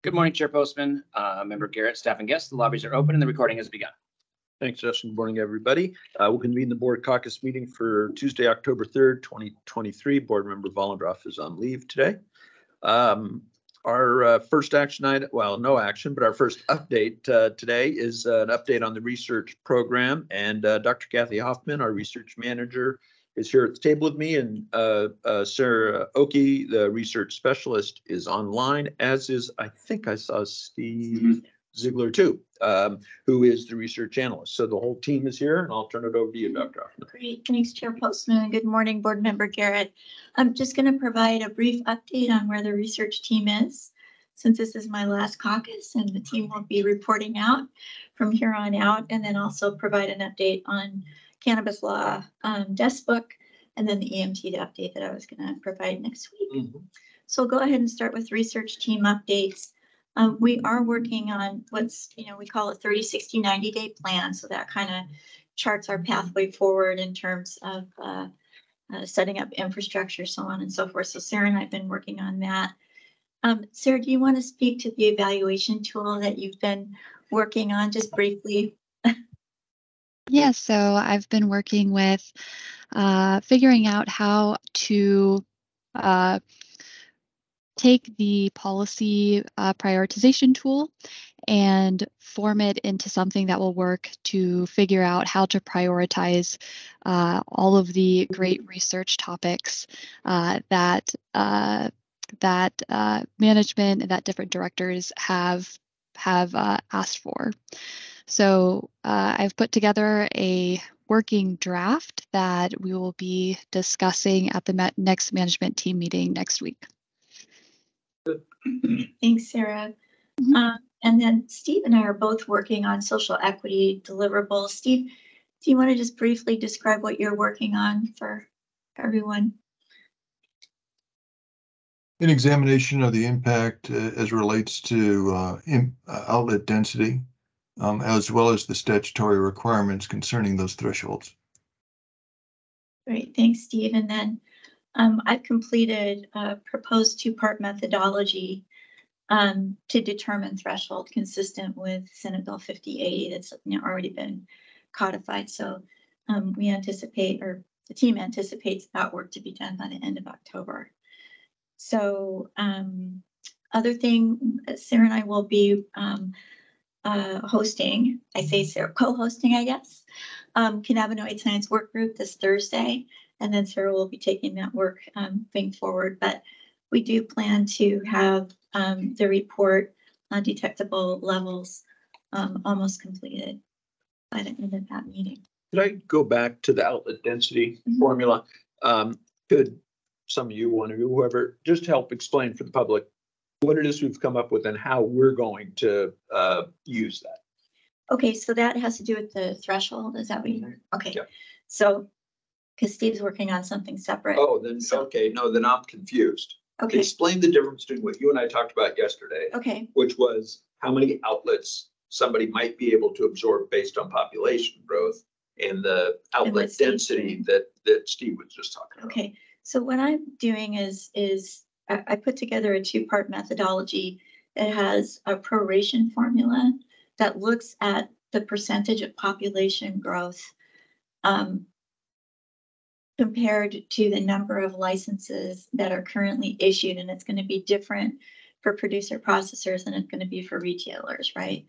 Good morning, Chair Postman, Member Garrett, staff and guests. The lobbies are open and the recording has begun. Thanks, Justin. Good morning, everybody. We'll convene the board caucus meeting for Tuesday, October 3rd, 2023. Board member Vollendorf is on leave today. Our first action item, well, no action, but our first update today is an update on the research program. And Dr. Kathy Hoffman, our research manager, is here at the table with me, and Sarah Oki, the research specialist, is online, as is, I think I saw Steve Ziegler too, who is the research analyst. So the whole team is here, and I'll turn it over to you, Dr. Hoffman. Great, thanks, Chair Postman, and good morning, Board Member Garrett. I'm just going to provide a brief update on where the research team is, since this is my last caucus, and the team will be reporting out from here on out, and then also provide an update on Cannabis Law desk book, and then the EMT update that I was going to provide next week. So I'll go ahead and start with research team updates. We are working on what's, we call a 30, 60, 90-day plan. So that kind of charts our pathway forward in terms of setting up infrastructure, so on and so forth. So Sarah and I have been working on that. Sarah, do you want to speak to the evaluation tool that you've been working on just briefly? Yeah, so I've been working with figuring out how to take the policy prioritization tool and form it into something that will work to figure out how to prioritize all of the great research topics that management and that different directors have asked for. So I've put together a working draft that we will be discussing at the next management team meeting next week. Thanks, Sarah. And then Steve and I are both working on social equity deliverables. Steve, do you want to just briefly describe what you're working on for everyone? An examination of the impact as relates to outlet density, as well as the statutory requirements concerning those thresholds. Great, thanks, Steve. And then I've completed a proposed two-part methodology to determine threshold consistent with Senate Bill 5080 that's already been codified. So we anticipate, or the team anticipates, that work to be done by the end of October. So other thing, Sarah and I will be hosting, I say Sarah, co-hosting, I guess, cannabinoid science work group this Thursday, and then Sarah will be taking that work moving forward. But we do plan to have the report on detectable levels almost completed by the end of that meeting. Could I go back to the outlet density formula? Could some of you, one of you, whoever, just help explain for the public what it is we've come up with and how we're going to use that? Okay, so that has to do with the threshold. Is that what you heard? Okay, yeah. So because Steve's working on something separate. Oh, then okay, no, then I'm confused. Okay. Explain the difference between what you and I talked about yesterday, Okay. which was how many outlets somebody might be able to absorb based on population growth, and the outlet density that Steve was just talking about. Okay, so what I'm doing is I put together a two-part methodology that has a proration formula that looks at the percentage of population growth compared to the number of licenses that are currently issued. And it's going to be different for producer processors than it's going to be for retailers, right?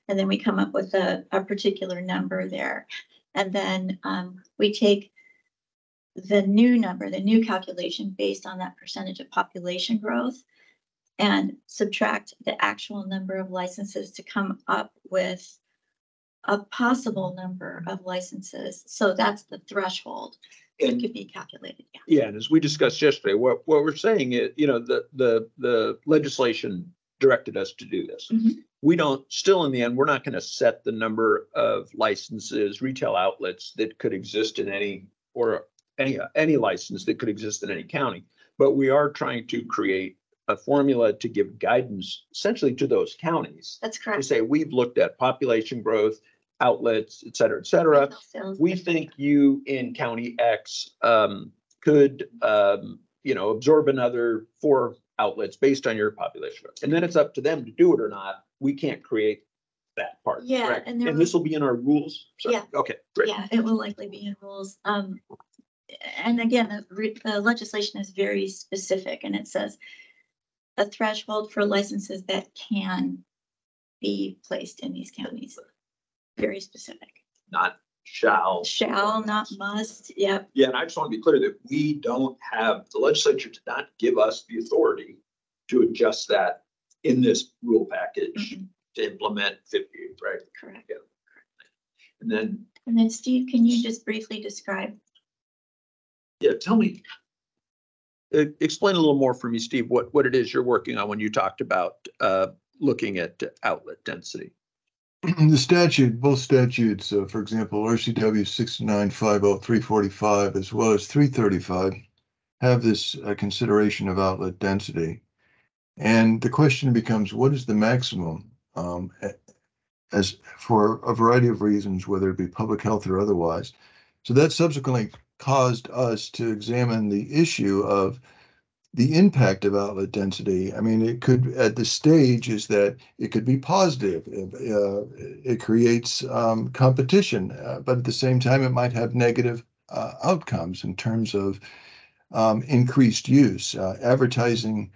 And then we come up with a particular number there. And then we take the new number, the new calculation based on that percentage of population growth, and subtract the actual number of licenses to come up with a possible number of licenses. So that's the threshold that could be calculated. Yeah, and as we discussed yesterday, what we're saying is, the legislation directed us to do this. We don't, still in the end, we're not going to set the number of licenses, retail outlets that could exist in any license that could exist in any county. But we are trying to create a formula to give guidance essentially to those counties. That's correct. To say, we've looked at population growth, outlets, et cetera, et cetera. We think you in County X could, absorb another 4 outlets based on your population. And then it's up to them to do it or not. We can't create that part. Yeah, correct? and there And this will be in our rules? Sorry. Yeah. Okay, great. Yeah, it will likely be in rules. And again, the legislation is very specific, and it says a threshold for licenses that can be placed in these counties. Very specific. Not shall. Shall, not must. Yep. Yeah, and I just want to be clear that we don't have, the legislature did not give us the authority to adjust that in this rule package Mhm. to implement 58, right? Correct. Yeah. And then Steve, can you just briefly describe? yeah, tell me, explain a little more for me, Steve, what it is you're working on when you talked about looking at outlet density. The statute, both statutes, for example, RCW 6950345 as well as 335 have this consideration of outlet density. And the question becomes, what is the maximum as for a variety of reasons, whether it be public health or otherwise. So that subsequently caused us to examine the issue of the impact of outlet density. I mean, it could, at this stage, is that it could be positive. It creates competition, but at the same time, it might have negative outcomes in terms of increased use, advertising,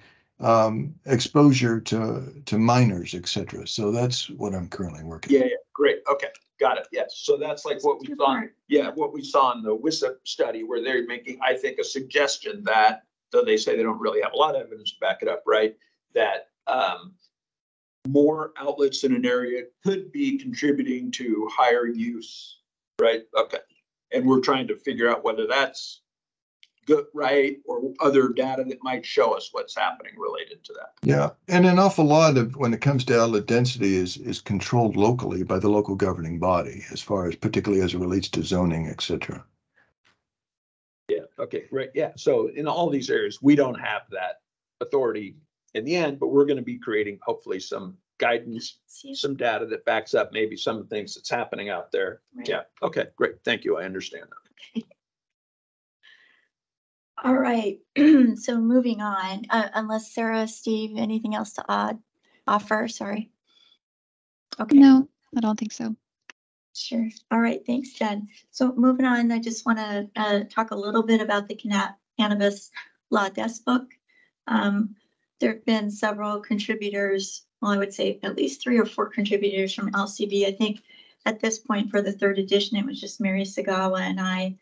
exposure to minors, etc. So that's what I'm currently working on. Yeah, great. Okay, got it. Yes. So that's like what we Good saw. part. Yeah, what we saw in the WISA study, where they're making, I think, a suggestion that, though they say they don't really have a lot of evidence to back it up, right? That more outlets in an area could be contributing to higher use, right? Okay. And we're trying to figure out whether that's good, right? Or other data that might show us what's happening related to that. Yeah, and an awful lot of, when it comes to outlet density, is controlled locally by the local governing body, as far as, particularly as it relates to zoning, etc. Yeah, okay, great. Yeah, so in all these areas, we don't have that authority in the end, but we're going to be creating hopefully some guidance, See, some data that backs up maybe some of the things that's happening out there. Right. Yeah, okay, great. Thank you. I understand that. all right. So moving on, unless Sarah, Steve, anything else to offer? Sorry. Okay. No, I don't think so. Sure. All right. Thanks, Jen. So moving on, I just want to talk a little bit about the Cannabis Law Desk book. There have been several contributors. Well, I would say at least 3 or 4 contributors from LCB. I think at this point for the 3rd edition, it was just Mary Sagawa and I.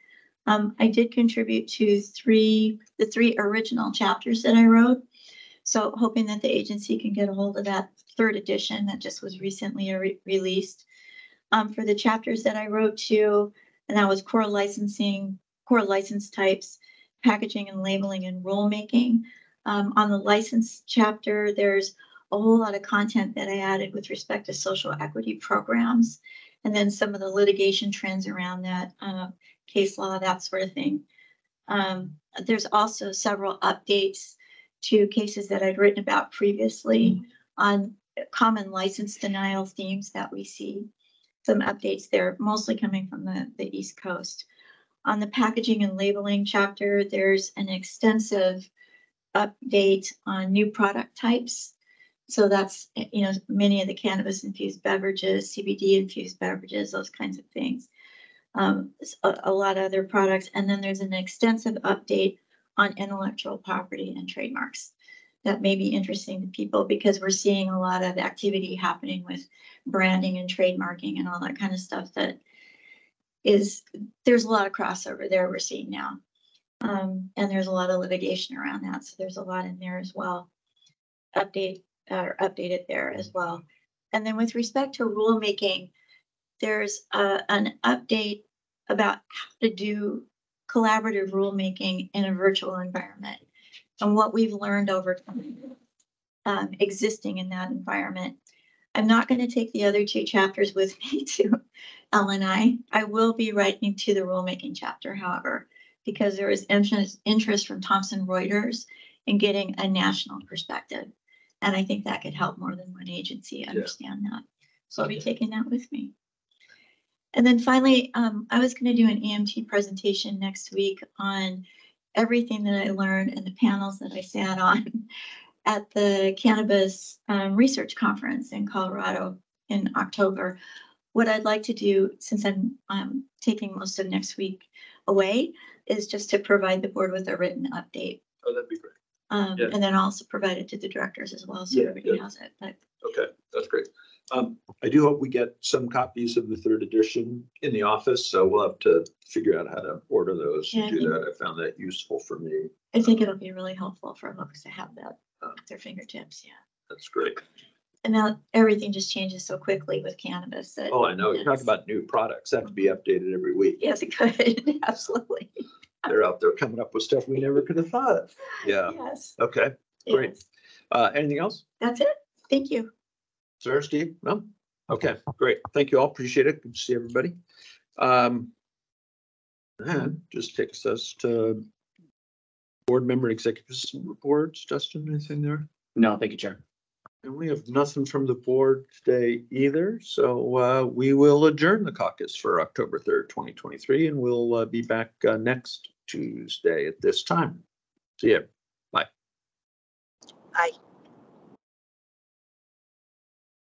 I did contribute to the 3 original chapters that I wrote. So hoping that the agency can get a hold of that 3rd edition that just was recently released. For the chapters that I wrote to, and that was core licensing, core license types, packaging and labeling, and rulemaking. On the license chapter, there's a whole lot of content that I added with respect to social equity programs, and then some of the litigation trends around that, case law, that sort of thing. There's also several updates to cases that I'd written about previously on common license denial themes that we see. Some updates there, mostly coming from the East Coast. On the packaging and labeling chapter, there's an extensive update on new product types. So that's, many of the cannabis infused beverages, CBD infused beverages, those kinds of things. A lot of other products. And then there's an extensive update on intellectual property and trademarks. That may be interesting to people because we're seeing a lot of activity happening with branding and trademarking and all that kind of stuff there's a lot of crossover there we're seeing now. And there's a lot of litigation around that. So there's a lot in there as well. Updated there as well. And then with respect to rulemaking, there's an update about how to do collaborative rulemaking in a virtual environment and what we've learned over time existing in that environment. I'm not going to take the other 2 chapters with me to L&I. I will be writing to the rulemaking chapter, however, because there is interest from Thomson Reuters in getting a national perspective. And I think that could help more than one agency understand that. So I'll be taking that with me. And then finally, I was going to do an EMT presentation next week on everything that I learned and the panels that I sat on at the Cannabis Research Conference in Colorado in October. What I'd like to do, since I'm taking most of next week away, is just to provide the board with a written update. Oh, that'd be great. Yeah. And then also provide it to the directors as well, so Yeah, everybody yeah. has it. But Okay, that's great. I do hope we get some copies of the 3rd edition in the office, so we'll have to figure out how to order those Yeah, and do that. I found that useful for me. I think it'll be really helpful for folks to have that at their fingertips. Yeah. That's great. And now everything just changes so quickly with cannabis. That Oh, I know. You're talking it's- about new products that have to be updated every week. Yes, it could. Absolutely. They're out there coming up with stuff we never could have thought of. Yeah. Yes. Okay, great. Yes. Anything else? That's it. Thank you. Sir, Steve? No? Okay, great. Thank you all. Appreciate it. Good to see everybody. And just takes us to board member executive reports. Justin, anything there? No, thank you, Chair. And we have nothing from the board today either. So we will adjourn the caucus for October 3rd, 2023, and we'll be back next Tuesday at this time. See you. Bye. Bye.